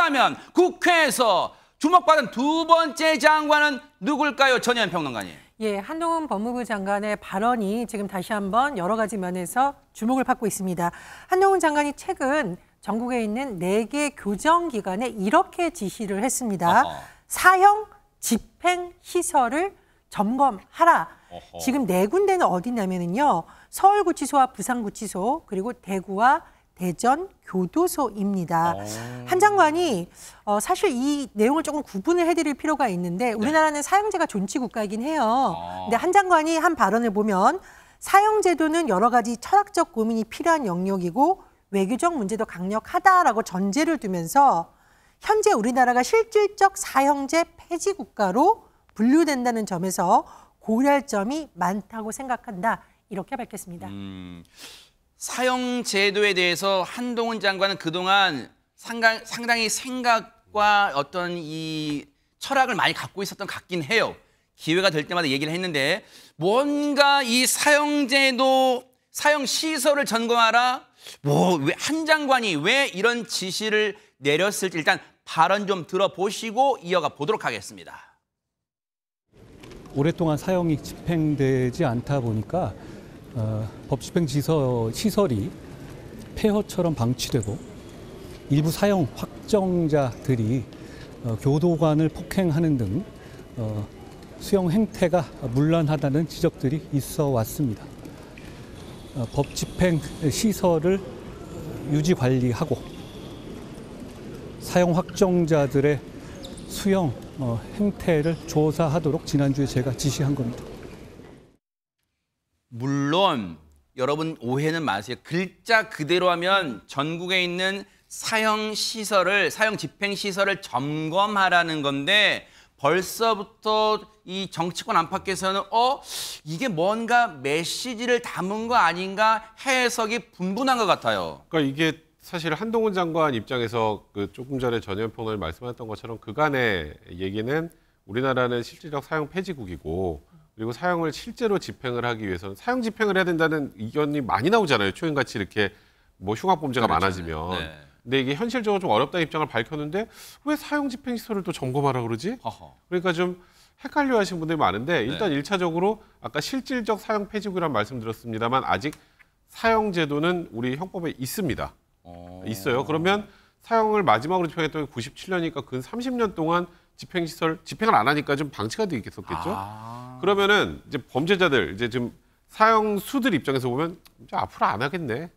그렇다면 국회에서 주목받은 두 번째 장관은 누굴까요, 전혜연 평론가님? 예, 한동훈 법무부 장관의 발언이 지금 다시 한번 여러 가지 면에서 주목을 받고 있습니다. 한동훈 장관이 최근 전국에 있는 4개 교정기관에 이렇게 지시를 했습니다. 사형 집행시설을 점검하라. 지금 4군데는 어디냐면요. 서울구치소와 부산구치소, 그리고 대구와 대전 교도소입니다. 한 장관이 사실 이 내용을 조금 구분을 해드릴 필요가 있는데 우리나라는 사형제가 존치 국가이긴 해요. 근데 한 장관이 한 발언을 보면 사형제도는 여러 가지 철학적 고민이 필요한 영역이고 외교적 문제도 강력하다라고 전제를 두면서 현재 우리나라가 실질적 사형제 폐지 국가로 분류된다는 점에서 고려할 점이 많다고 생각한다. 이렇게 밝혔습니다. 사형 제도에 대해서 한동훈 장관은 그동안 상당히 생각과 어떤 이 철학을 많이 갖고 있었던 것 같긴 해요. 기회가 될 때마다 얘기를 했는데 뭔가 이 사형 제도, 사형 시설을 점검하라. 왜 한 장관이 왜 이런 지시를 내렸을지 일단 발언 좀 들어보시고 이어가 보도록 하겠습니다. 오랫동안 사형이 집행되지 않다 보니까 법집행시설이 폐허처럼 방치되고 일부 사형 확정자들이 교도관을 폭행하는 등 수용 행태가 문란하다는 지적들이 있어 왔습니다. 법집행시설을 유지 관리하고 사형 확정자들의 수용 행태를 조사하도록 지난주에 제가 지시한 겁니다. 물론 여러분 오해는 마세요. 글자 그대로 하면 전국에 있는 사형 집행시설을 점검하라는 건데 벌써부터 이 정치권 안팎에서는 이게 뭔가 메시지를 담은 거 아닌가 해석이 분분한 것 같아요. 그러니까 이게 사실 한동훈 장관 입장에서 조금 전에 전혜연 평론가님 말씀하셨던 것처럼 그간의 얘기는 우리나라는 실질적 사형 폐지국이고 그리고 사형을 실제로 집행을 하기 위해서는 사형 집행을 해야 된다는 의견이 많이 나오잖아요. 초행같이 이렇게 뭐 흉악범죄가 그렇죠. 많아지면. 네. 근데 이게 현실적으로 좀 어렵다는 입장을 밝혔는데 왜 사형 집행시설을 또 점검하라 그러지? 그러니까 좀 헷갈려 하시는 분들이 많은데 일단 1차적으로 아까 실질적 사형 폐지국이라는 말씀드렸습니다만 아직 사형 제도는 우리 형법에 있습니다. 있어요. 그러면 사형을 마지막으로 집행했던 게 97년이니까 근 30년 동안 집행을 안 하니까 좀 방치가 돼 있었겠죠. 그러면은 이제 범죄자들 이제 좀 사형수들 입장에서 보면 이제 앞으로 안 하겠네.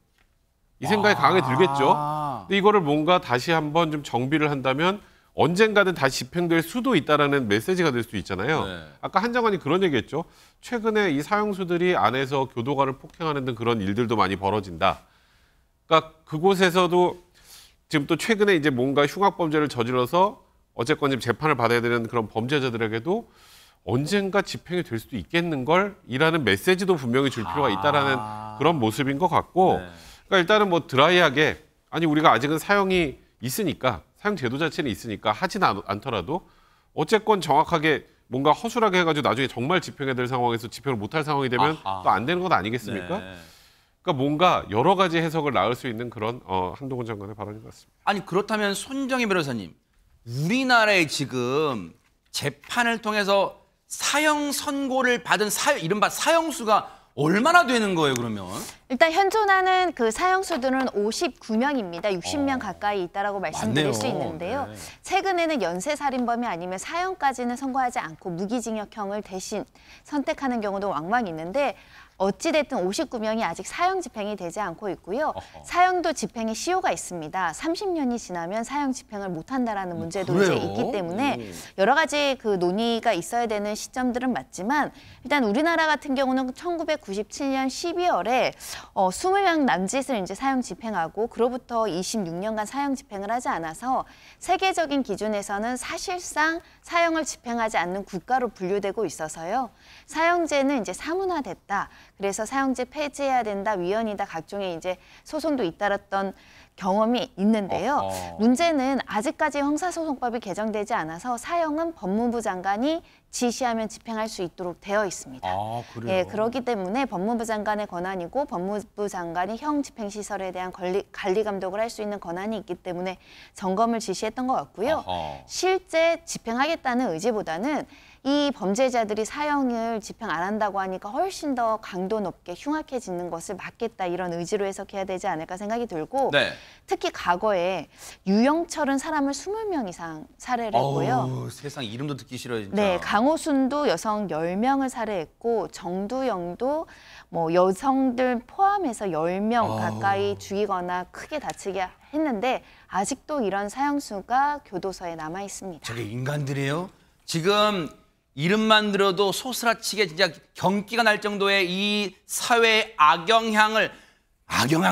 이 생각이 강하게 들겠죠. 근데 이거를 뭔가 다시 한번 좀 정비를 한다면 언젠가는 다시 집행될 수도 있다라는 메시지가 될 수 있잖아요. 네. 아까 한 장관이 그런 얘기했죠. 최근에 이 사형수들이 안에서 교도관을 폭행하는 등 그런 일들도 많이 벌어진다. 그러니까 그곳에서도 지금 또 최근에 이제 뭔가 흉악범죄를 저질러서 어쨌건 지금 재판을 받아야 되는 그런 범죄자들에게도 언젠가 집행이 될 수도 있겠는걸 이라는 메시지도 분명히 줄 필요가 있다라는 그런 모습인 것 같고 그러니까 일단은 뭐 드라이하게 아니 우리가 아직은 사형이 있으니까 사형 제도 자체는 있으니까 하지는 않더라도 어쨌건 정확하게 뭔가 허술하게 해가지고 나중에 정말 집행해야 될 상황에서 집행을 못할 상황이 되면 또 안 되는 건 아니겠습니까? 네. 그러니까 뭔가 여러 가지 해석을 낳을 수 있는 그런 한동훈 장관의 발언인 것 같습니다. 아니 그렇다면 손정희 변호사님, 우리나라에 지금 재판을 통해서 사형 선고를 받은 이른바 사형수가 얼마나 되는 거예요, 그러면? 일단 현존하는 그 사형수들은 59명입니다. 60명 가까이 있다라고 말씀드릴 맞네요. 수 있는데요. 네. 최근에는 연쇄살인범이 아니면 사형까지는 선고하지 않고 무기징역형을 대신 선택하는 경우도 왕왕 있는데 어찌됐든 59명이 아직 사형 집행이 되지 않고 있고요. 사형도 집행에 시효가 있습니다. 30년이 지나면 사형 집행을 못한다라는 문제도 이제 있기 때문에 여러 가지 그 논의가 있어야 되는 시점들은 맞지만 일단 우리나라 같은 경우는 1997년 12월에 20명 남짓을 이제 사형 집행하고 그로부터 26년간 사형 집행을 하지 않아서 세계적인 기준에서는 사실상 사형을 집행하지 않는 국가로 분류되고 있어서요. 사형제는 이제 사문화됐다. 그래서 사형제 폐지해야 된다, 위헌이다, 각종의 이제 소송도 잇따랐던 경험이 있는데요. 문제는 아직까지 형사소송법이 개정되지 않아서 사형은 법무부 장관이 지시하면 집행할 수 있도록 되어 있습니다. 그래요? 예, 그렇기 때문에 법무부 장관의 권한이고 법무부 장관이 형 집행시설에 대한 관리 감독을 할 수 있는 권한이 있기 때문에 점검을 지시했던 것 같고요. 실제 집행하겠다는 의지보다는 이 범죄자들이 사형을 집행 안 한다고 하니까 훨씬 더 강도 높게 흉악해지는 것을 막겠다 이런 의지로 해석해야 되지 않을까 생각이 들고 네. 특히 과거에 유영철은 사람을 20명 이상 살해를 했고요. 세상 이름도 듣기 싫어요, 진짜. 네, 강호순도 여성 10명을 살해했고 정두영도 뭐 여성들 포함해서 10명 가까이 죽이거나 크게 다치게 했는데 아직도 이런 사형수가 교도소에 남아 있습니다. 저게 인간들이에요? 지금 이름만 들어도 소스라치게 진짜 경기가 날 정도의 이 사회의 악영향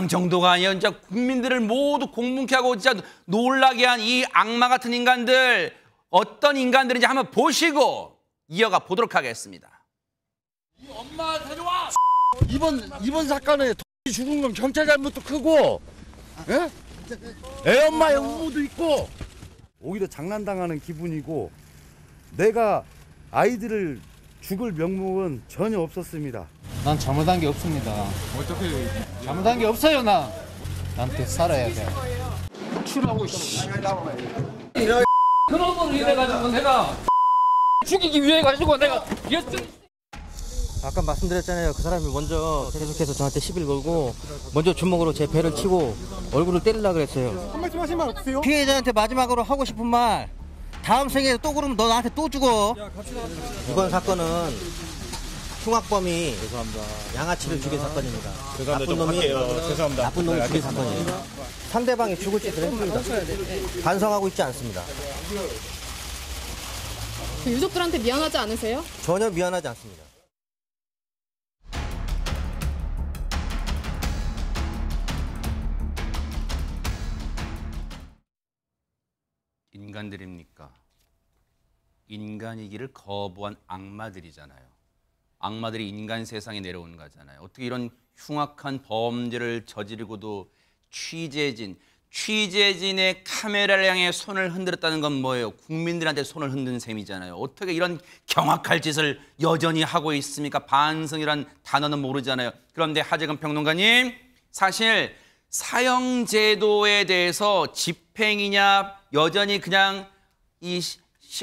정도가 아니에요. 진짜 국민들을 모두 공분케 하고 진짜 놀라게 한 이 악마 같은 인간들, 어떤 인간들인지 한번 보시고 이어가 보도록 하겠습니다. 엄마 데려와! 이번 사건에 죽은 건 경찰 잘못도 크고, 예? 애 엄마의 의무도 있고. 오히려 장난당하는 기분이고, 내가 아이들을 죽을 명목은 전혀 없었습니다. 난 잘못한 게 없습니다. 어떻게 잘못한 게 없어요, 나. 나한테 살아야 돼. 출하고 있어. 그런 걸 이래가지고 내가 죽이기 위해 가지고 내가 아까 말씀드렸잖아요. 그 사람이 먼저 계속해서 저한테 시비를 걸고 먼저 주먹으로 제 배를 치고 얼굴을 때리려고 그랬어요. 한 말씀 하신 말 없으세요? 피해자한테 마지막으로 하고 싶은 말, 다음 생에 또 그러면 너 나한테 또 죽어. 이번 사건은 흉악범이 양아치를 죽인 사건입니다. 나쁜 놈이 죽인 사건이에요. 상대방이 죽을 짓을 했습니다. 반성하고 있지 않습니다. 그 유족들한테 미안하지 않으세요? 전혀 미안하지 않습니다. 인간들입니까? 인간이기를 거부한 악마들이잖아요. 악마들이 인간 세상에 내려온 거잖아요. 어떻게 이런 흉악한 범죄를 저지르고도 취재진의 카메라를 향해 손을 흔들었다는 건 뭐예요? 국민들한테 손을 흔든 셈이잖아요. 어떻게 이런 경악할 짓을 여전히 하고 있습니까? 반성이란 단어는 모르잖아요. 그런데 하재근 평론가님, 사실 사형제도에 대해서 집행이냐 여전히 그냥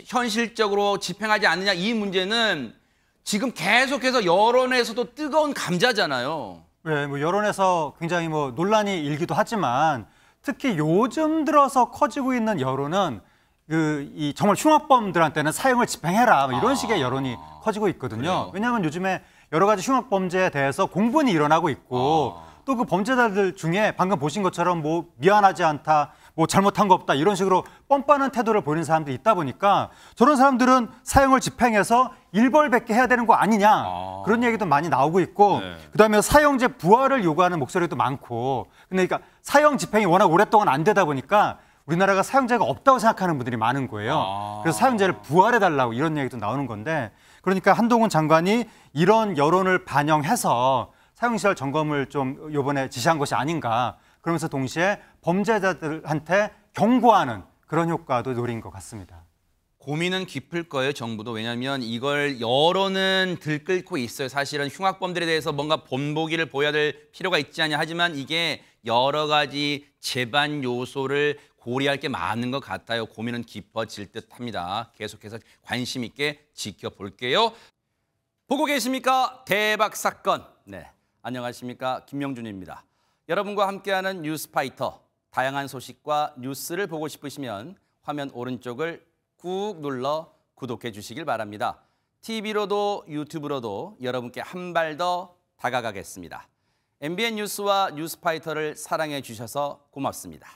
현실적으로 집행하지 않느냐, 이 문제는 지금 계속해서 여론에서도 뜨거운 감자잖아요. 네, 뭐 여론에서 굉장히 뭐 논란이 일기도 하지만 특히 요즘 들어서 커지고 있는 여론은 이 정말 흉악범들한테는 사형을 집행해라, 뭐 이런 식의 여론이 커지고 있거든요. 그래요? 왜냐하면 요즘에 여러 가지 흉악범죄에 대해서 공분이 일어나고 있고 또 그 범죄자들 중에 방금 보신 것처럼 뭐 미안하지 않다, 뭐 잘못한 거 없다, 이런 식으로 뻔뻔한 태도를 보이는 사람들이 있다 보니까 저런 사람들은 사형을 집행해서 일벌백계 해야 되는 거 아니냐, 그런 얘기도 많이 나오고 있고, 네. 그다음에 사형제 부활을 요구하는 목소리도 많고. 근데 그러니까 사형 집행이 워낙 오랫동안 안 되다 보니까 우리나라가 사형제가 없다고 생각하는 분들이 많은 거예요. 그래서 사형제를 부활해달라고 이런 얘기도 나오는 건데, 그러니까 한동훈 장관이 이런 여론을 반영해서 사형시설 점검을 좀 이번에 지시한 것이 아닌가, 그러면서 동시에 범죄자들한테 경고하는 그런 효과도 노린 것 같습니다. 고민은 깊을 거예요, 정부도. 왜냐하면 이걸 여론은 들끓고 있어요. 사실은 흉악범들에 대해서 뭔가 본보기를 보여야 될 필요가 있지 않냐. 하지만 이게 여러 가지 재반 요소를 고려할 게 많은 것 같아요. 고민은 깊어질 듯합니다. 계속해서 관심 있게 지켜볼게요. 보고 계십니까? 대박 사건. 네, 안녕하십니까? 김명준입니다. 여러분과 함께하는 뉴스파이터. 다양한 소식과 뉴스를 보고 싶으시면 화면 오른쪽을 꾹 눌러 구독해 주시길 바랍니다. TV로도 유튜브로도 여러분께 한 발 더 다가가겠습니다. MBN 뉴스와 뉴스파이터를 사랑해 주셔서 고맙습니다.